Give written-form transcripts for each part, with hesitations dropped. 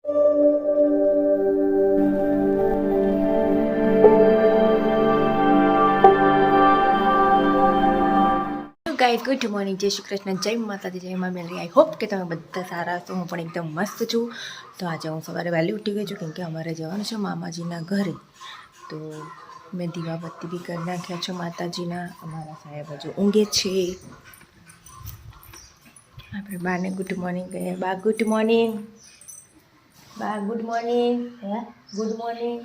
Guys good morning, જય શ્રી કૃષ્ણ, જય માતાજી, જય મા મેલરી. આઈ હોપ કે તમે બધા સારા છો. હું પણ એકદમ મસ્ત છું. તો આજે હું સવારે વહેલી ઉઠી ગઈ છું કેમ કે અમારે જવાનું છે મામાજીના ઘરે. તો મેં દીવાબત્તી બી કરી નાખ્યા છે માતાજીના. અમારા સાહેબ હજુ ઊંઘે છે. આપણે બાને ગુડ મોર્નિંગ કહીએ. બા ગુડ મોર્નિંગ. બા ગુડ મોર્નિંગ. હે ગુડ મોર્નિંગ.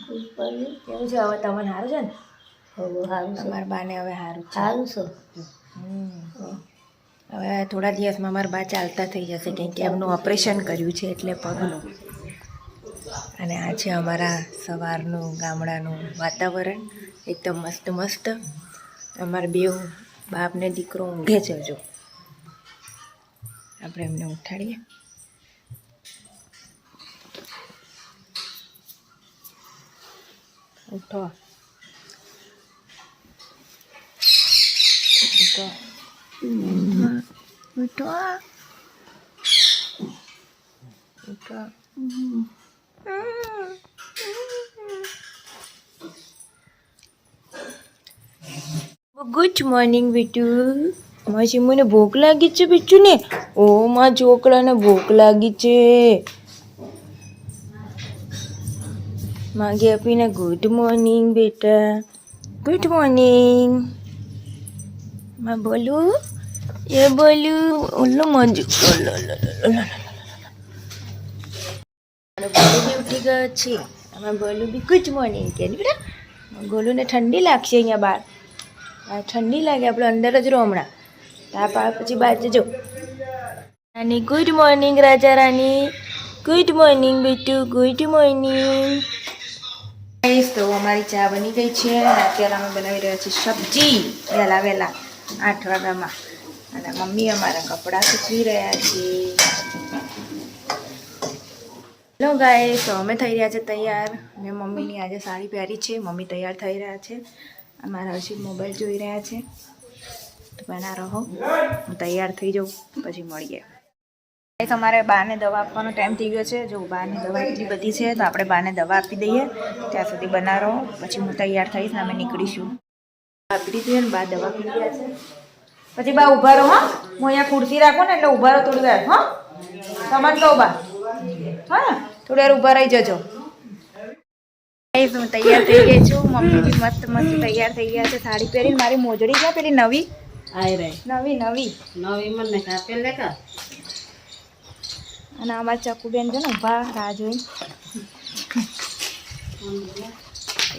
Good morning. કેવું છે હવે તમને? સારું છે ને? સારું. તમારા બાને હવે સારું છે? સારું છે. હવે થોડા દિવસમાં મારા બા ચાલતા થઈ જશે કેમ કે એમનું ઓપરેશન કર્યું છે એટલે પગનું. અને આ છે અમારા સવારનું ગામડાનું વાતાવરણ, એકદમ મસ્ત મસ્ત. અમારા બે બાપ ને દીકરો ઊંઘે છે હજુ. આપણે એમને ઉઠાડીએ. ઉઠો ઉઠો ઉઠો ઉઠો. ગુડ મોર્નિંગ બેટુ. માસી મને ભૂખ લાગી છે બેટુ ને. ઓ માં છોકરાને ભૂખ લાગી છે. માગે આપીને ગુડ મોર્નિંગ બેટા. Good morning. માં બોલું એ બોલું. ઓલો મજુ બોલું બી ઉઠી ગયો છે. આમાં બોલું બી ગુડ મોર્નિંગ કે બેટા. ગોલુંને ઠંડી લાગશે અહીંયા બહાર. ઠંડી લાગે, આપણે અંદર જ રહો હમણાં. તાપ આવે પછી બહાર જજો. રાની ગુડ મોર્નિંગ. રાજા રાની ગુડ મોર્નિંગ બેટુ. Good morning. તો અમારી ચા બની ગઈ છે. અત્યારે અમે બનાવી રહ્યા છીએ સબ્જી વહેલા 8 વાગ્યામાં. અને મમ્મી અમારા કપડાં સૂકવી રહ્યા છે. હેલો ગાઈસ, તો અમે થઈ રહ્યા છે તૈયાર. મેં મમ્મીની આજે સાડી પહેરી છે. મમ્મી તૈયાર થઈ રહ્યા છે. અમારા હર્ષિત મોબાઈલ જોઈ રહ્યા છે. તો બના રહો, હું તૈયાર થઈ જાઉં પછી મળીએ. અમારે બાને દવા આપવાનો ટાઈમ થઈ ગયો છે. જો બાને દવા એટલી બધી છે તો આપણે બાને દવા આપી દઈએ. ત્યાં સુધી બના રહો, પછી હું તૈયાર થઈશ ને અમે નીકળીશું. આપી દીધી ને બા દવા પી ગયા છે. પછી બા ઊભા રહો. હા, હું અહીંયા ખુરશી રાખું ને એટલે ઊભા રહો થોડી વાર. હા, સમજ લો બા. હા, થોડી વાર ઊભા રહી જજો. હું તૈયાર થઈ ગઈ છું. મમ્મી બી મસ્ત મસ્ત તૈયાર થઈ ગયા છે. સાડી પહેરીને મારી મોજડી ક્યાં પેલી નવી નવી નવી નવી મને કાપે લે કા. અને અમારા ચકુબેન છે ને ઊભા રાહ જોઈને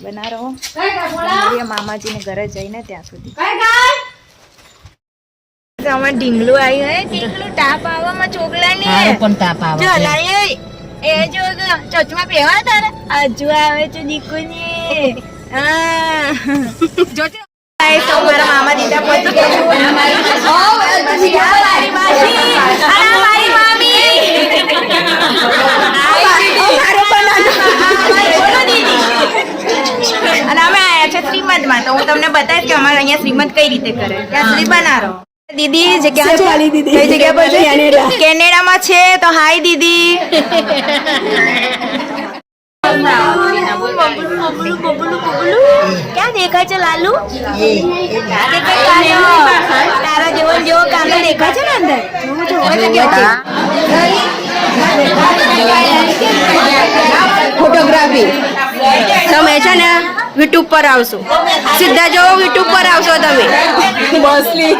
બના રહો. મામાજીને ઘરે જઈને ત્યાં સુધી અમારે ઢીંગલું આવ્યું હે. ઢીંગલું તાપ આવવામાં ચોકલાને પણ તાપ આવે જો લાય એ જો ચશ્મા પહેવા તારે હજુ આવે છે દીકુની. હા જોજો તો મારા મામા દીદા પહોંચી ગયા. મારી મામી અને અમે આયા છે શ્રીમંતમાં. તો હું તમને બતાવીશ કે અમારે અહીંયા શ્રીમંત કઈ રીતે કરે. ત્યાં સુધી બનારો. દીદી જગ્યા છે કઈ જગ્યા પર છે? કેનેડામાં છે. તો હાય દીદી. ક્યાં દેખાય છે લાલુ? તારા જેવો કાંદો દેખાય છે ને અંદર. ફોટોગ્રાફી તમે છે ને યુટ્યુબ પર આવશો. સીધા જો યુટ્યુબ પર આવશો તમે. બસલી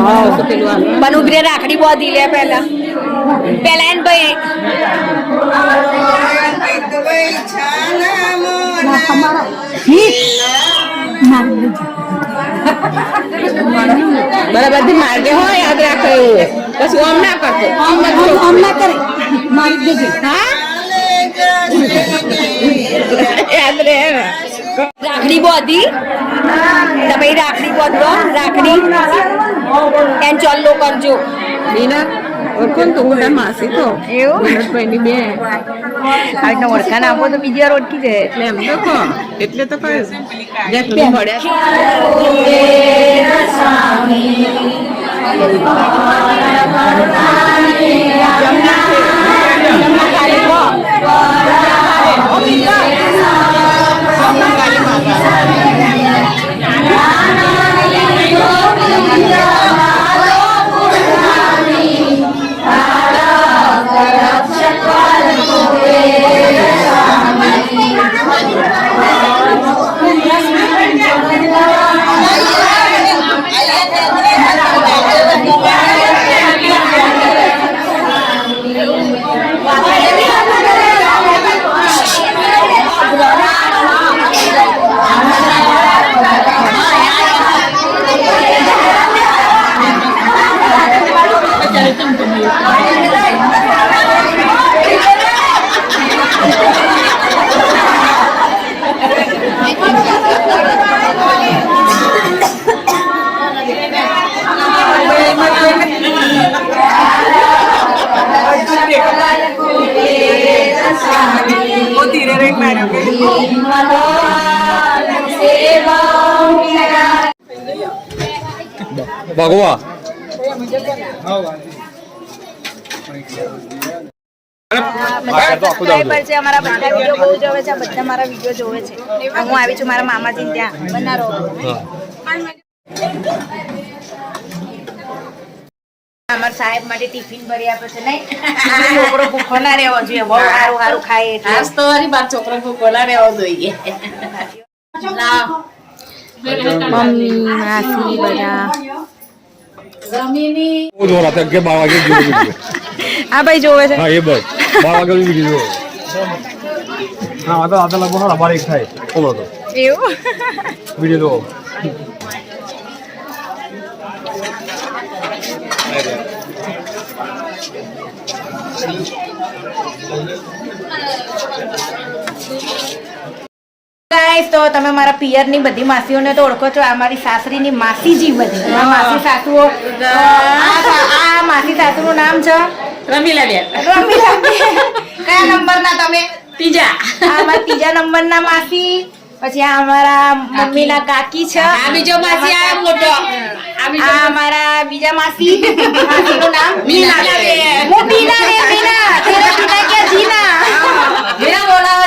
પણ ઉભરે રાખડી બાંધી લે પેલા એને ભાઈ બરાબર થી માર્ગે હોય યાદ રાખે એવું પછી ઓમ ના કરતો ઓમ ના કરે મારી દેજે હા યાદ રહે રાખડી બાંધી તમે રાખડી બાંધો રાખડી એન ચોલ્લો કરજો બીના ઓળખોન તો મોટા માસી તો એવું વિનોદભાઈની બે આ ઓળખાણ આપો તો બીજી વાર ઓળખી જાય એટલે એમ તો કહો એટલે તો કહ્યું જેટલું ભણ્યા ભગવા સબસ્ક્રાઇબર છે અમારા બધા વિડિયો બહુ જોવે છે બધા મારા વિડિયો જોવે છે હું આવી છું મારા મામાજી ત્યાં બનારો અમાર સાહેબ માટે ટિફિન ભરી આપે છે નહીં છોકરો ભૂખો ના રહેવો જોઈએ બહુ સારું સારું ખાય એટલે આજ તો મારી બાર છોકરો ભૂખો ના રહેવો જોઈએ મમ્મી માસી બધા આ ભાઈ જોવે છે હા એ બસ 12 વાગે વિડિયો હા આ તો લગભગ 12 થાય બોલો તો એવું વિડિયો જો ગાઈસ તો તમે મારા પિયરની બધી માસીઓને તો ઓળખો છો આ મારી સાસરીની માસીજી બધી માસી સાસુઓ આ માસી સાસુનું નામ છે રમીલાબેન કયા નંબરના તમે ત્રીજા આ મારા ત્રીજા નંબરના માસી પછી આ અમારા મમ્મીના કાકી છે આ બીજો માસી આ મોટો આ અમારા બીજા માસી માસીનું નામ મીનાબેન હું બીના રે બીના તેરા બીના કે જીના બીના બોલાવો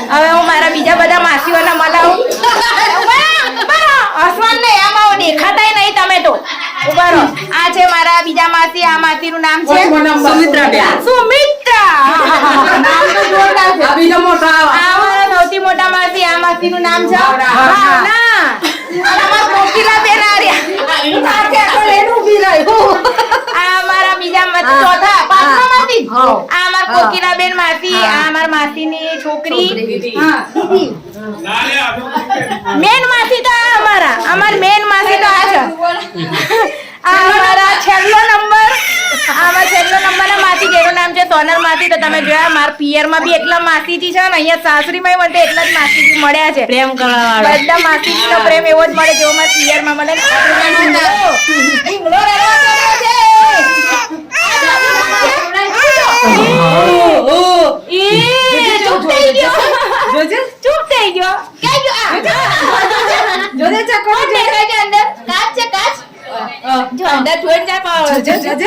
હવે હું મારા બીજા બધા માસીઓને મળાવું હસવાન ને આમાં દેખાતાય નહીં તમે તો ઉભા રહો આ છે મારા બીજા માસી આ માસીનું નામ છે સુમિત્રાબેન સુમિત્રા નામ તો જોરદાર છે આ બીજો મોટો આ મારા સૌથી મોટા માસી આ માસીનું નામ છે ભાવના અમાર કોકિલાબેન આર્યા સાથે તો લેનું ઊભી રહ્યું આ મારા બીજા ચોથા પાંચમા માસી આ અમાર કોકિલાબેન માસી આ અમાર માસીની છોકરી મેન માસી તો આ અમાર મેન માસી તો આ છે આ અમારા છેલ્લો નંબર ના માસી જેનું નામ છે સોનલ માસી તો તમે જોયા માર પિયરમાં બી એટલા માસીજી છે ને અહીંયા સાસરીમાં મને એટલા જ માસીજી મળ્યા છે પ્રેમ કરવા બધા માસીજીનો પ્રેમ એવો જ મળે જેવો મારા પિયરમાં મળે ઢીંગલો રહેલો છે ચૂપ થઈ ગયો ચૂપ થઈ ગયો ક્યાં ગયો જોજે ચકો દેખાય અંદર કાચ છે કાચ જો અંદર છોડ જા પાવ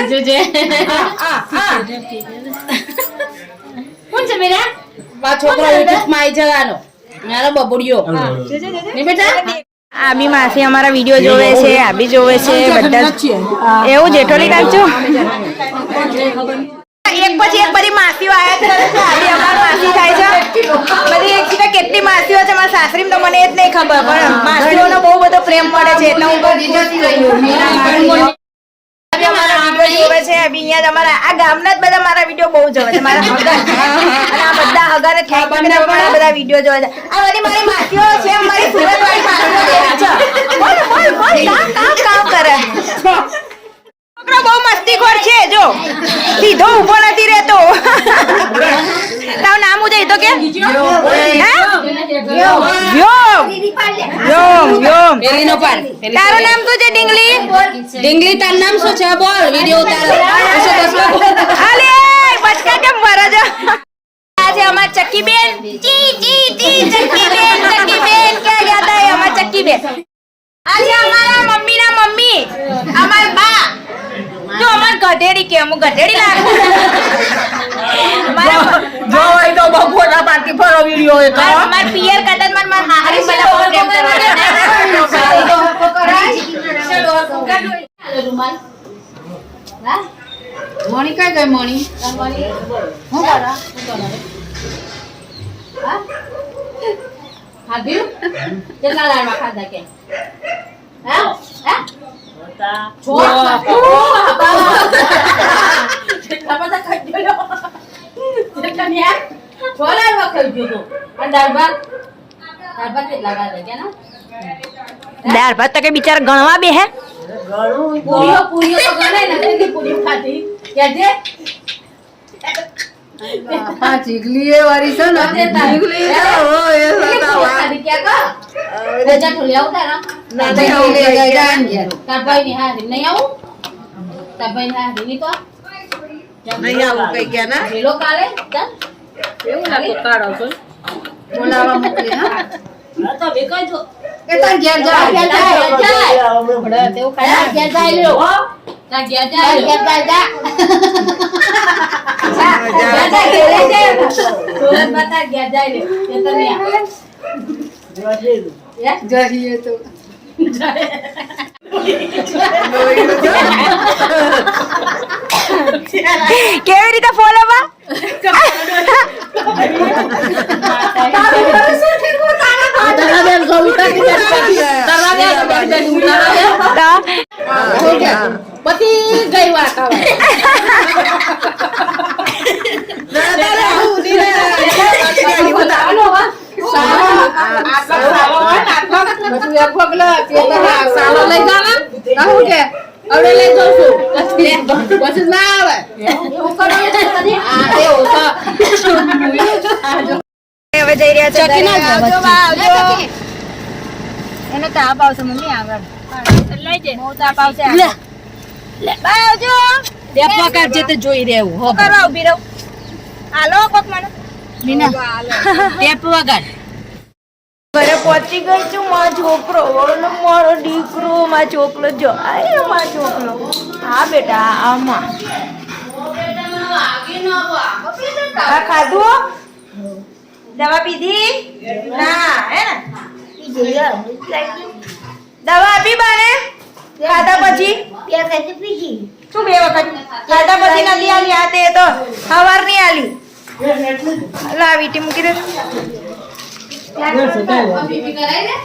જોજે કોણ છે બેટા આ છોકરો યુટ્યુબમાં આવી જવાનો મારો બબુડિયો ની બેટા આ બી માસી અમારા વિડિયો જોવે છે આ બી જોવે છે બધા એવું જેઠોલી નાખજો એક પછી એક બધી માસીઓ આયા કરે છે આજે અમાર માસી થાય છે બધી એક કેટલી માસીઓ છે મારા સાસરીમાં તો મને એ જ નહીં ખબર પણ માસીઓનો બહુ બધો પ્રેમ મળે છે એટલે હું આજે અમારા વિડીયો જોવે છે અહીંયા જ અમારા આ ગામના જ બધા મારા વિડીયો બહુ જોવે છે મારા હગા અને આ બધા હગાને ઠેક પણ આ બધા વિડીયો જોવે છે આ બધી મારી માસીઓ છે મારી સુરતવાળી માસીઓ છે બોલ બોલ બોલ કામ કરે છોકરો બહુ મસ્તીખોર છે જો સીધો ઊભો નથી રહેતો તારું નામ ઉજય તો કે પેલીનો પાર તારું નામ શું છે ડીંગલી ડીંગલી તારું નામ શું છે બોલ વિડિયો ઉતારો આલે બચકા કેમ ભરો છો આજે અમાર ચક્કી બેન ચી ચી ચી ચક્કી બેન ક્યાં ગયા તા અમાર ચક્કી બેન આજે અમારા મમ્મીના મમ્મી અમાર બા જો અમાર ગધેડી કે હું ગધેડી લાગુ જો એ તો બપોરના પાર્ટી ફરો વિડિયો એ અમાર પિયર કદન માર હારી બધા પ્રોગ્રામ કરવાના મોણી કઈ ગઈ મોણી હું કરા હા ખાધ્યું કેટલા લાડવા ખાધા કે હા હા દાળ ભાત તો કે બિચારા ગણવા બે હે પૂરીઓ તો ગણે નથી પૂરી ખાધી કેજે હા ચીગલી એ વારી છે ને ચીગલી એ ખાધી કે કા રજા ઠોલી આવતા ના નહીં લે ગઈ તાર ભાઈ ની હારી નહીં આવું તાર ભાઈ ની હારી ની તો નહીં આવું કઈ કે ના પેલો કાલે ચાલ એવું લાગે કાળો છો બોલાવા મોકલી હા તો વેકાઈ તો કે તાર ઘેર જા બડા તેવું ખાય ઘેર જાય લ્યો તાર ઘેર જાય જા સુરત બતા ઘેર જાય લ્યો તે તો નહીં જઈએ તો કેવી રીતે ફોલો બા પતિ ગઈ વાત હવે લઈ જાઉં છું પછી ના આવે એવું કરો હવે જઈ રહ્યા છે ચકી ના આવજો બા આવજો એને તાપ આવશે મમ્મી આગળ લઈ જઈ બહુ તાપ આવશે બા આવજો બે પગાર જે તે જોઈ રહેવું હો કરવા ઉભી રહું હાલો કોક મને બીના ટેપ વગર ઘરે પહોંચી ગઈ છું મારો છોકરો મારો દીકરો મારો છોકરો જો આય મારો છોકરો હા બેટા આમાં આ ખાધું દવા પીધી ના હે ને દવા આપી બાને ખાધા પછી શું બે વખત ખાધા પછી નથી આલી આ તે તો સવાર ની આલી લા વીટી મૂકી દે બીબી કરાય ને